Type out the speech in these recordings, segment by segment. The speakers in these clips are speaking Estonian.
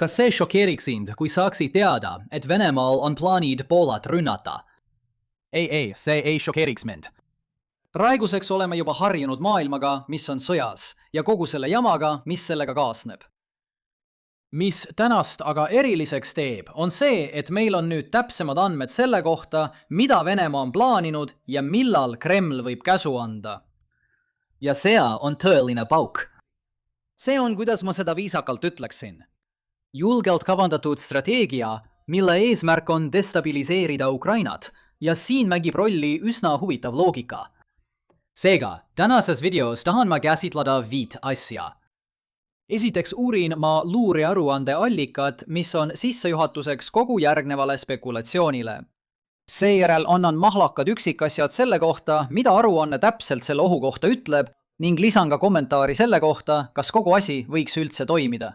Kas see šokeeriks sind, kui saaksid teada, et Venemaal on plaanid Poolat rünnata? Ei, see ei šokeeriks mind. Praeguseks oleme juba harjunud maailmaga, mis on sõjas, ja kogu selle jamaga, mis sellega kaasneb. Mis tänast aga eriliseks teeb, on see, et meil on nüüd täpsemad andmed selle kohta, mida Venemaa on plaaninud ja millal Kreml võib käsu anda. Ja see on tõeline pauk. See on, kuidas ma seda viisakalt ütleksin. Julgelt kavandatud strateegia, mille eesmärk on destabiliseerida Ukrainat, ja siin mängib rolli üsna huvitav loogika. Seega, tänases videos tahan ma käsitleda 5 asja. Esiteks uurin ma luurearuande allikat, mis on sissejuhatuseks kogu järgnevale spekulatsioonile. Seejärel annan mahlakad üksikasjad selle kohta, mida aruanne täpselt selle ohu kohta ütleb, ning lisan ka kommentaari selle kohta, kas kogu asi võiks üldse toimida.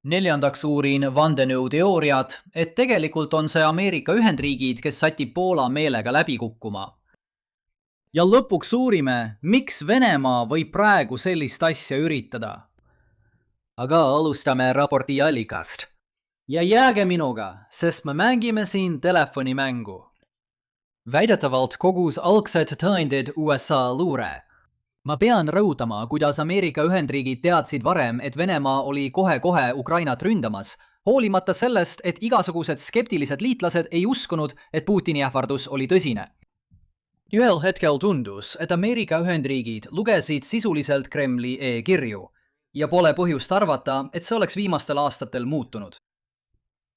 Neljandaks uurin vandenõuteooriat, et tegelikult on see Ameerika Ühendriigid, kes satib Poola meelega läbi kukkuma. Ja lõpuks uurime, miks Venemaa võib praegu sellist asja üritada. Aga alustame raporti allikast. Ja jääge minuga, sest me mängime siin telefonimängu. Väidetavalt kogus algsed tõendid USA luure. Ma pean rõhutama, kuidas Ameerika Ühendriigid teadsid varem, et Venemaa oli kohe-kohe Ukrainat ründamas, hoolimata sellest, et igasugused skeptilised liitlased ei uskunud, et Putini ähvardus oli tõsine. Ühel hetkel tundus, et Ameerika Ühendriigid lugesid sisuliselt Kremli e-kirju ja pole põhjust arvata, et see oleks viimastel aastatel muutunud.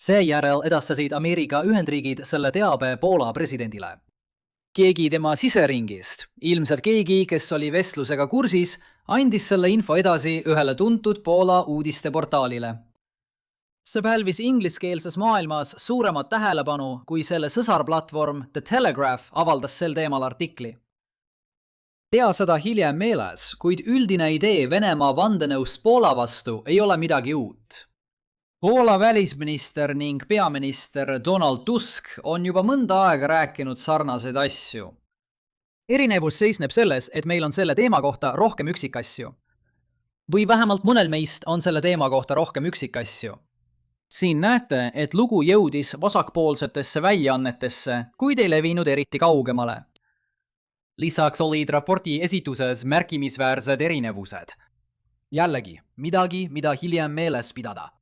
Seejärel edastasid Ameerika Ühendriigid selle teabe Poola presidendile. Keegi tema siseringist, ilmselt keegi, kes oli vestlusega kursis, andis selle info edasi ühele tuntud Poola uudisteportaalile. See pälvis ingliskeelses maailmas suuremat tähelepanu, kui selle sõsarplatvorm The Telegraph avaldas sel teemal artikli. Tea seda hiljem meeles, kuid üldine idee Venemaa vandenõust Poola vastu ei ole midagi uut. Poola välisminister ning peaminister Donald Tusk on juba mõnda aega rääkinud sarnaseid asju. Erinevus seisneb selles, et meil on selle teema kohta rohkem üksikasju. Või vähemalt mõnel meist on selle teema kohta rohkem üksikasju. Siin näete, et lugu jõudis vasakpoolsetesse väljaannetesse, kuid ei levinud eriti kaugemale. Lisaks olid raporti esituses märkimisväärsed erinevused. Jällegi, midagi, mida hiljem meeles pidada.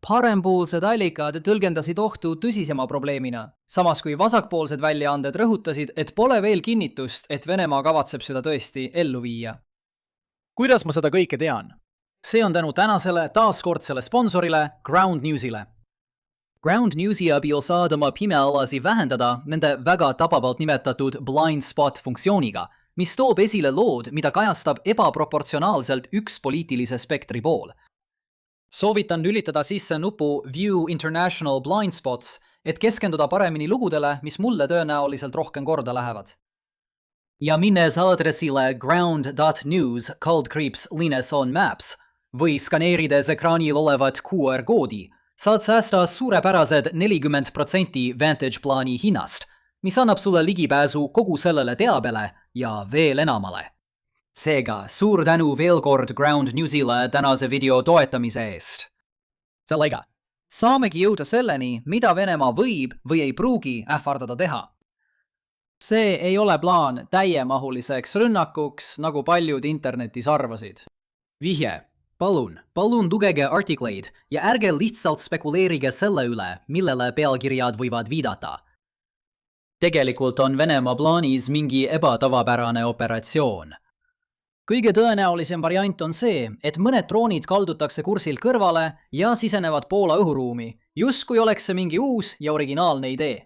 Parempoolsed allikad tõlgendasid ohtu tõsisema probleemina, samas kui vasakpoolsed väljaanded rõhutasid, et pole veel kinnitust, et Venemaa kavatseb seda tõesti ellu viia. Kuidas ma seda kõike tean? See on tänu tänasele taaskordsele sponsorile Ground Newsile. Ground Newsi abil saad oma pimealasi vähendada nende väga tabavalt nimetatud blind spot funktsiooniga, mis toob esile lood, mida kajastab ebaproportsionaalselt üks poliitilise spektri pool. Soovitan lülitada sisse nupu View International Blind Spots, et keskenduda paremini lugudele, mis mulle tõenäoliselt rohkem korda lähevad. Ja minnes aadressile ground.news/Linus-on-Maps või skaneerides ekraanil olevat QR-koodi, saad säästa suurepärased 40% Vantage-plaani hinnast, mis annab sulle ligipääsu kogu sellele teabele ja veel enamale. Seega, suur tänu veel kord Ground Newsile tänase video toetamise eest. Sellega. Saamegi jõuda selleni, mida Venemaa võib või ei pruugi ähvardada teha. See ei ole plaan täiemahuliseks rünnakuks, nagu paljud internetis arvasid. Vihje. Palun lugege artikleid ja ärge lihtsalt spekuleerige selle üle, millele pealkirjad võivad viidata. Tegelikult on Venemaa plaanis mingi ebatavapärane operatsioon. Kõige tõenäolisem variant on see, et mõned droonid kaldutakse kursilt kõrvale ja sisenevad Poola õhuruumi, justkui oleks see mingi uus ja originaalne idee.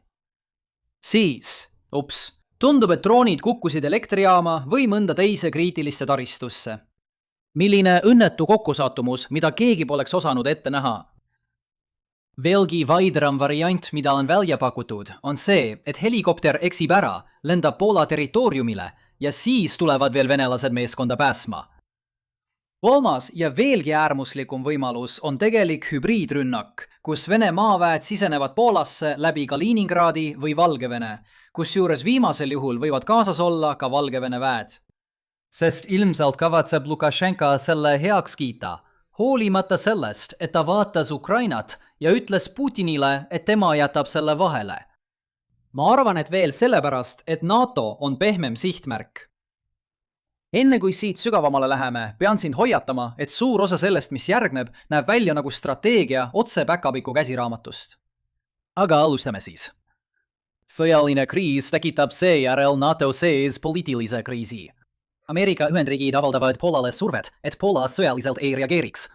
Tundub, et droonid kukkusid elektrijaama või mõnda teise kriitilisse taristusse. Milline õnnetu kokkusattumus, mida keegi poleks osanud ette näha. Veelgi vaidram variant, mida on välja pakutud, on see, et helikopter eksib ära, lendab Poola territooriumile ja siis tulevad veel venelased meeskonda pääsma. Kolmas ja veelgi äärmuslikum võimalus on tegelik hübriidrünnak, kus Vene maaväed sisenevad Poolasse läbi Kaliningradi või Valgevene, kusjuures viimasel juhul võivad kaasas olla ka Valgevene väed. Sest ilmselt kavatseb Lukašenka selle heaks kiita, hoolimata sellest, et ta vaatas Ukrainat ja ütles Putinile, et tema jätab selle vahele. ma arvan, et veel sellepärast, et NATO on pehmem sihtmärk. enne kui siit sügavamale läheme, pean sind hoiatama, et suur osa sellest, mis järgneb, näeb välja nagu strateegia otse päkapiku käsiraamatust. aga alustame siis. sõjaline kriis tekitab seejärel NATO sees poliitilise kriisi. Ameerika Ühendriigid avaldavad Poolale survet, et Poola sõjaliselt ei reageeriks.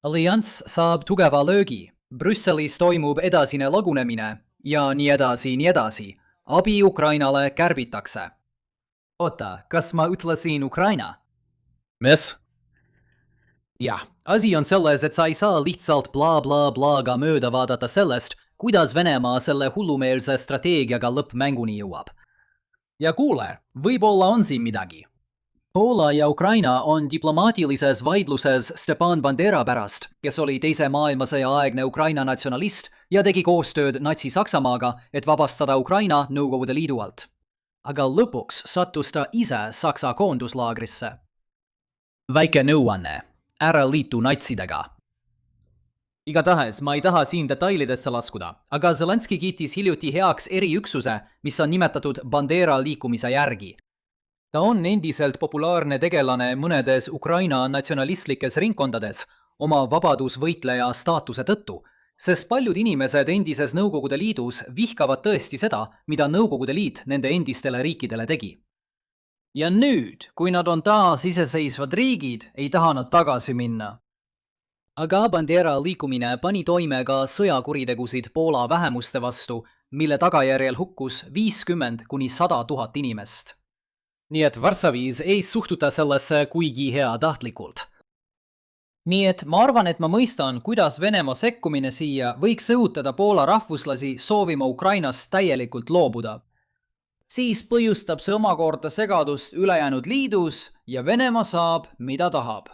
Allianss saab tugeva löögi, Brüsselis toimub edasine lagunemine ja nii edasi, nii edasi. Abi Ukrainale kärbitakse. oota, kas ma ütlesin Ukraina? Mis? jah, asi on selles, et sa ei saa lihtsalt bla-bla-blaga mööda vaadata sellest, kuidas Venemaa selle hullumeelse strateegiaga lõppmänguni jõuab. ja kuule, võib-olla on siin midagi. Poola ja Ukraina on diplomaatilises vaidluses Stepan Bandera pärast, kes oli Teise maailmasõja aegne Ukraina natsionalist ja tegi koostööd Natsi-Saksamaaga, et vabastada Ukraina Nõukogude Liidu alt. aga lõpuks sattus ta ise Saksa koonduslaagrisse. väike nõuanne, ära liitu natsidega. igatahes ma ei taha siin detailidesse laskuda, aga Zelenski kiitis hiljuti heaks eriüksuse, mis on nimetatud Bandera liikumise järgi. ta on endiselt populaarne tegelane mõnedes Ukraina natsionalistlikes ringkondades oma vabadusvõitleja staatuse tõttu, sest paljud inimesed endises Nõukogude Liidus vihkavad tõesti seda, mida Nõukogude Liit nende endistele riikidele tegi. ja nüüd, kui nad on taas iseseisvad riigid, ei taha nad tagasi minna. aga Bandera liikumine pani toime ka sõjakuritegusid Poola vähemuste vastu, mille tagajärjel hukkus 50–100 000 inimest. nii et Varssavis ei suhtuta sellesse kuigi heatahtlikult. nii et ma arvan, et ma mõistan, kuidas Venemaa sekkumine siia võiks õhutada Poola rahvuslasi soovima Ukrainast täielikult loobuda. siis põhjustab see omakorda segadust ülejäänud liidus ja Venemaa saab, mida tahab.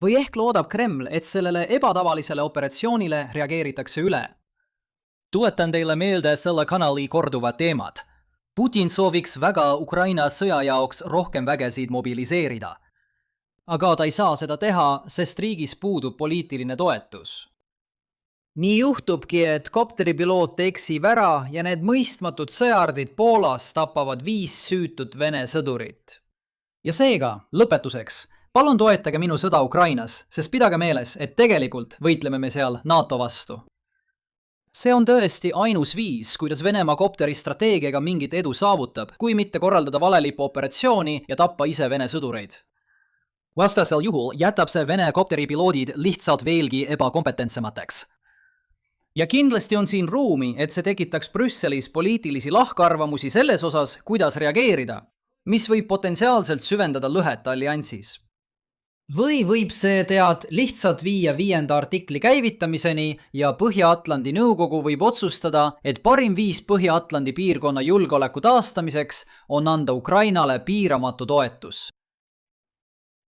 või ehk loodab Kreml, et sellele ebatavalisele operatsioonile reageeritakse üle. tuletan teile meelde selle kanali korduvad teemad. Putin sooviks väga Ukraina sõja jaoks rohkem vägesid mobiliseerida. aga ta ei saa seda teha, sest riigis puudub poliitiline toetus. nii juhtubki, et kopteripiloot eksib ära ja need mõistmatud sõjardid Poolas tapavad 5 süütut Vene sõdurit. ja seega, lõpetuseks, palun toetage minu sõda Ukrainas, sest pidage meeles, et tegelikult võitleme me seal NATO vastu. see on tõesti ainus viis, kuidas Venemaa kopteristrateegiaga mingit edu saavutab, kui mitte korraldada valelipu operatsiooni ja tappa ise Vene sõdureid. vastasel juhul jätab see Vene kopteripiloodid lihtsalt veelgi ebakompetentsemateks. ja kindlasti on siin ruumi, et see tekitaks Brüsselis poliitilisi lahkarvamusi selles osas, kuidas reageerida, mis võib potentsiaalselt süvendada lõhet alliansis. või võib see lihtsalt viia 5. artikli käivitamiseni ja Põhja-Atlandi Nõukogu võib otsustada, et parim viis Põhja-Atlandi piirkonna julgeoleku taastamiseks on anda Ukrainale piiramatu toetus.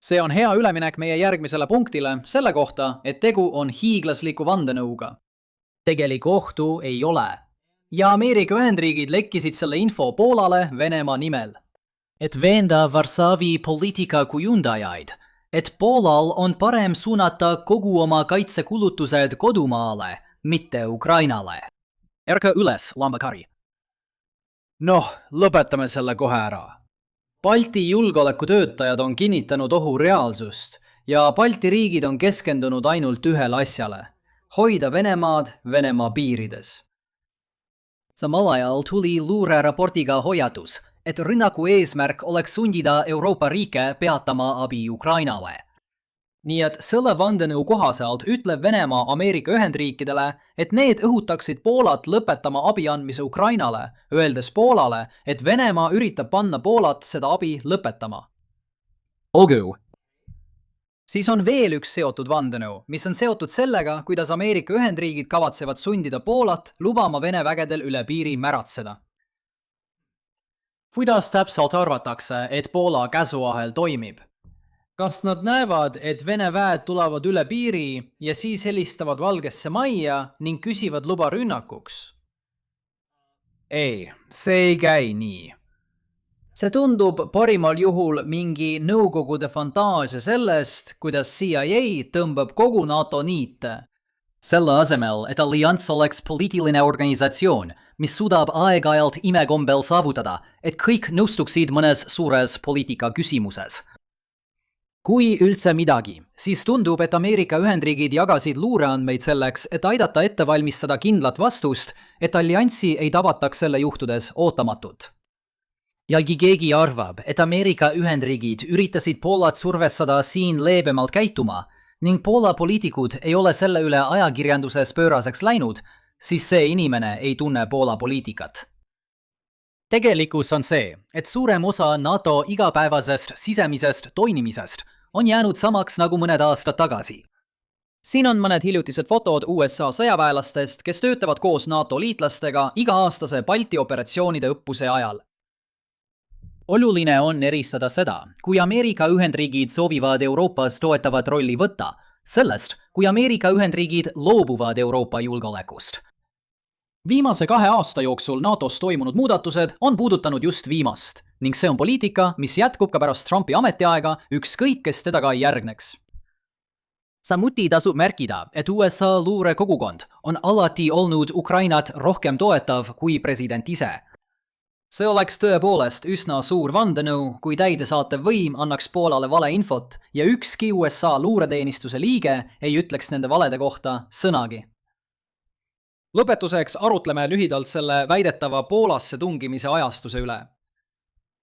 see on hea üleminek meie järgmisele punktile selle kohta, et tegu on hiiglasliku vandenõuga. tegelikku ohtu ei ole. ja Ameerika Ühendriigid lekkisid selle info Poolale Venemaa nimel. et veenda Varssavi poliitika kujundajaid, et Poolal on parem suunata kogu oma kaitsekulutused kodumaale, mitte Ukrainale. ärka üles, lambakari. noh, lõpetame selle kohe ära. Balti julgeolekutöötajad on kinnitanud ohu reaalsust ja Balti riigid on keskendunud ainult ühele asjale: hoida Venemaad Venemaa piirides. samal ajal tuli luureraportiga hoiatus, et rünnaku eesmärk oleks sundida Euroopa riike peatama abi Ukrainale. nii et selle vandenõu kohaselt ütleb Venemaa Ameerika Ühendriikidele, et need õhutaksid Poolat lõpetama abi andmise Ukrainale, öeldes Poolale, et Venemaa üritab panna Poolat seda abi lõpetama. olgu. siis on veel üks seotud vandenõu, mis on seotud sellega, kuidas Ameerika Ühendriigid kavatsevad sundida Poolat lubama Vene vägedel üle piiri märatseda. kuidas täpselt arvatakse, et Poola käsuahel toimib? kas nad näevad, et Vene väed tulevad üle piiri ja siis helistavad Valgesse Majja ning küsivad luba rünnakuks? ei, see ei käi nii. see tundub parimal juhul mingi nõukogude fantaasia sellest, kuidas CIA tõmbab kogu NATO niite. Selle asemel, et allianss oleks poliitiline organisatsioon, mis suudab aeg-ajalt imekombel saavutada, et kõik nõustuksid mõnes suures poliitika küsimuses. Kui üldse midagi, siis tundub, et Ameerika Ühendriigid jagasid luureandmeid selleks, et aidata ette valmistada kindlat vastust, et allianssi ei tabataks selle juhtudes ootamatult. Jalgi keegi arvab, et Ameerika Ühendriigid üritasid Poolat survestada siin leebemalt käituma ning Poola poliitikud ei ole selle üle ajakirjanduses pööraseks läinud, siis see inimene ei tunne Poola poliitikat. Tegelikkus on see, et suurem osa NATO igapäevasest sisemisest toimimisest on jäänud samaks nagu mõned aastad tagasi. Siin on mõned hiljutised fotod USA sõjaväelastest, kes töötavad koos NATO liitlastega iga-aastase Balti operatsioonide õppuse ajal. Oluline on eristada seda, kui Ameerika Ühendriigid soovivad Euroopas toetavat rolli võtta, sellest, kui Ameerika Ühendriigid loobuvad Euroopa julgeolekust. Viimase 2 aasta jooksul NATOs toimunud muudatused on puudutanud just viimast ning see on poliitika, mis jätkub ka pärast Trumpi ametiaega, ükskõik kes teda ka ei järgneks. Samuti tasub märkida, et USA luurekogukond on alati olnud Ukrainat rohkem toetav kui president ise. See oleks tõepoolest üsna suur vandenõu, kui täidesaatev võim annaks Poolale valeinfot ja ükski USA luureteenistuse liige ei ütleks nende valede kohta sõnagi. Lõpetuseks arutleme lühidalt selle väidetava Poolasse tungimise ajastuse üle.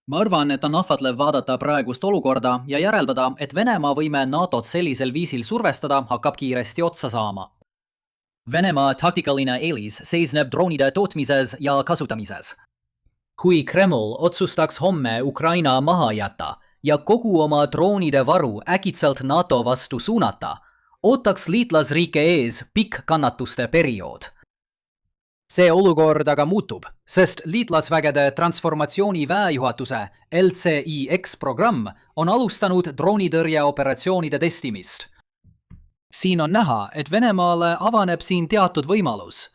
Ma arvan, et on ahvatlev vaadata praegust olukorda ja järeldada, et Venemaa võime NATOt sellisel viisil survestada hakkab kiiresti otsa saama. Venemaa taktikaline eelis seisneb droonide tootmises ja kasutamises. Kui Kreml otsustaks homme Ukraina maha jätta ja kogu oma droonide varu äkitselt NATO vastu suunata, ootaks liitlasriike ees pikk kannatuste periood. See olukord aga muutub, sest liitlasvägede transformatsiooni väejuhatuse LCIX programm on alustanud droonitõrjeoperatsioonide testimist. Siin on näha, et Venemaale avaneb siin teatud võimalus.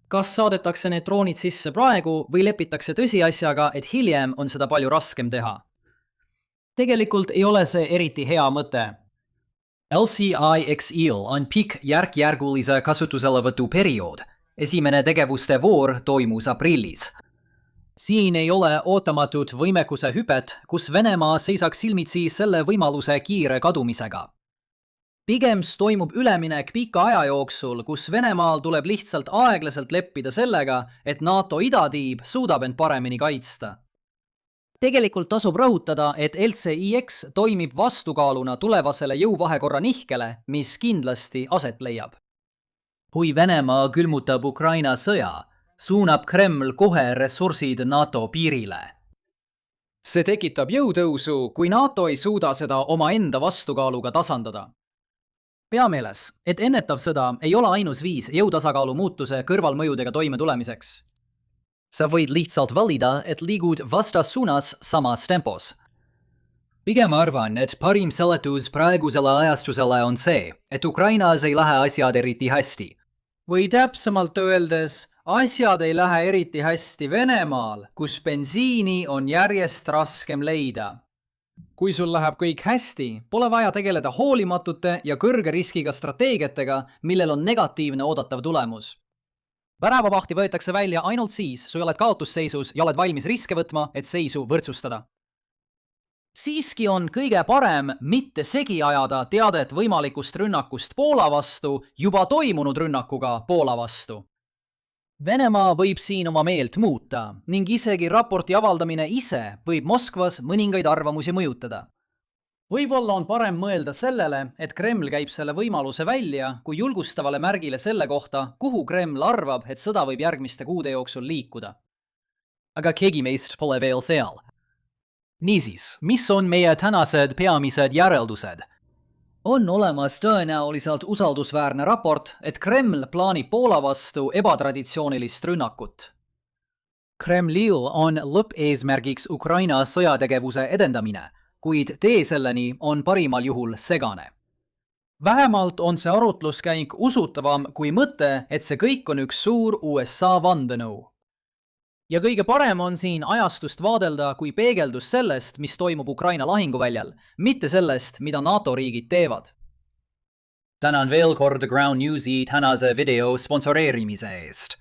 Kas saadetakse need droonid sisse praegu või lepitakse tõsiasjaga, et hiljem on seda palju raskem teha? Tegelikult ei ole see eriti hea mõte. LCIX-il on pikk järk-järgulise kasutuselevõtu periood. Esimene tegevuste voor toimus aprillis. Siin ei ole ootamatut võimekuse hüpet, kus Venemaa seisaks silmitsi selle võimaluse kiire kadumisega. Pigem toimub üleminek pika aja jooksul, kus Venemaal tuleb lihtsalt aeglaselt leppida sellega, et NATO idatiib suudab end paremini kaitsta. Tegelikult tasub rõhutada, et LCIX toimib vastukaaluna tulevasele jõuvahekorra nihkele, mis kindlasti aset leiab. Kui Venemaa külmutab Ukraina sõja, suunab Kreml kohe ressursid NATO piirile. See tekitab jõutõusu, kui NATO ei suuda seda omaenda vastukaaluga tasandada. Pea meeles, et ennetav sõda ei ole ainus viis jõutasakaalu muutuse kõrvalmõjudega toime tulemiseks. Sa võid lihtsalt valida, et liigud vastassuunas samas tempos. Pigem arvan, et parim seletus praegusele ajastusele on see, et Ukrainas ei lähe asjad eriti hästi. Või täpsemalt öeldes, asjad ei lähe eriti hästi Venemaal, kus bensiini on järjest raskem leida. Kui sul läheb kõik hästi, pole vaja tegeleda hoolimatute ja kõrge riskiga strateegiatega, millel on negatiivne oodatav tulemus. Väravapahti võetakse välja ainult siis, kui oled kaotusseisus ja oled valmis riske võtma, et seisu võrdsustada. Siiski on kõige parem mitte segi ajada teadet võimalikust rünnakust Poola vastu juba toimunud rünnakuga Poola vastu. Venemaa võib siin oma meelt muuta ning isegi raporti avaldamine ise võib Moskvas mõningaid arvamusi mõjutada. Võib-olla on parem mõelda sellele, et Kreml käib selle võimaluse välja kui julgustavale märgile selle kohta, kuhu Kreml arvab, et sõda võib järgmiste kuude jooksul liikuda. Aga keegi meist pole veel seal. Niisiis, mis on meie tänased peamised järeldused? On olemas tõenäoliselt usaldusväärne raport, et Kreml plaanib Poola vastu ebatraditsioonilist rünnakut. Kremlil on lõppeesmärgiks Ukraina sõjategevuse edendamine, kuid tee selleni on parimal juhul segane. Vähemalt on see arutluskäik usutavam kui mõte, et see kõik on üks suur USA vandenõu. ja kõige parem on siin ajastust vaadelda kui peegeldus sellest, mis toimub Ukraina lahinguväljal, mitte sellest, mida NATO riigid teevad. Tänan veel kord Ground Newsi tänase video sponsoreerimise eest.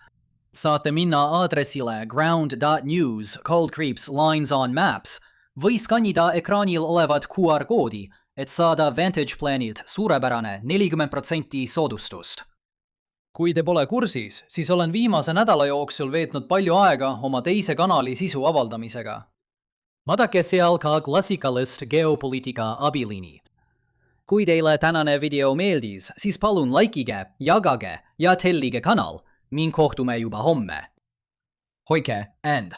Saate minna aadressile ground.news/lines on maps või skannida ekraanil olevat QR-koodi, et saada Vantage Planilt suurepärane 40% soodustust. Kui te pole kursis, siis olen viimase nädala jooksul veetnud palju aega oma teise kanali sisu avaldamisega. Vaadake seal ka klassikalist geopoliitika abiliini. Kui teile tänane video meeldis, siis palun laikige, jagage ja tellige kanal. Min kohtume juba homme. Hoike end!